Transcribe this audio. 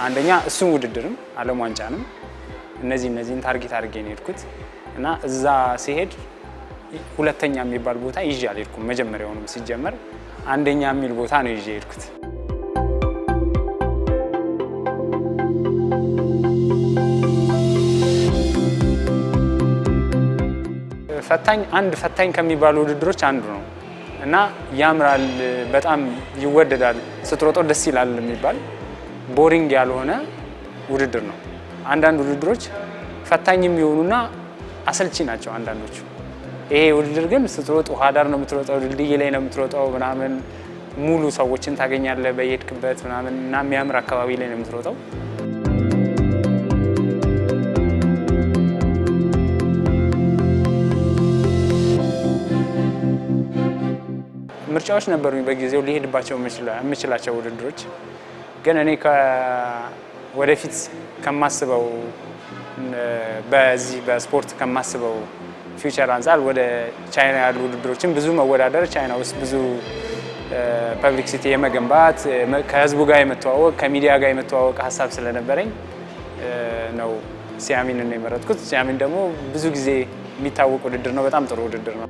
አንደኛ እሱን ውድድርም ዓለም ዋንጫንም እነዚህን ታርጌት አድርጌ ነው የሄድኩት እና እዛ ሲሄድ ሁለተኛ የሚባል ቦታ ይዤ አልሄድኩም። መጀመሪያውንም ሲጀመር አንደኛ የሚል ቦታ ነው ይዤ የሄድኩት። ፈታኝ ከሚባሉ ውድድሮች አንዱ ነው እና ያምራል፣ በጣም ይወደዳል፣ ስትሮጠው ደስ ይላል የሚባል ቦሪንግ ያልሆነ ውድድር ነው። አንዳንድ ውድድሮች ፈታኝ የሚሆኑና አሰልቺ ናቸው አንዳንዶቹ። ይሄ ውድድር ግን ስትሮጥ ውሃ ዳር ነው የምትሮጠው፣ ድልድይ ላይ ነው የምትሮጠው ምናምን፣ ሙሉ ሰዎችን ታገኛለህ በየሄድክበት ምናምን እና የሚያምር አካባቢ ላይ ነው የምትሮጠው። ምርጫዎች ነበሩኝ በጊዜው ሊሄድባቸው የምችላቸው ውድድሮች፣ ግን እኔ ወደፊት ከማስበው በዚህ በስፖርት ከማስበው ፊውቸር አንጻር ወደ ቻይና ያሉ ውድድሮችን ብዙ መወዳደር፣ ቻይና ውስጥ ብዙ ፐብሊክሲቲ የመገንባት ከህዝቡ ጋር የመተዋወቅ ከሚዲያ ጋር የመተዋወቅ ሀሳብ ስለነበረኝ ነው ሲያሚንን የመረጥኩት። ሲያሚን ደግሞ ብዙ ጊዜ የሚታወቅ ውድድር ነው፣ በጣም ጥሩ ውድድር ነው።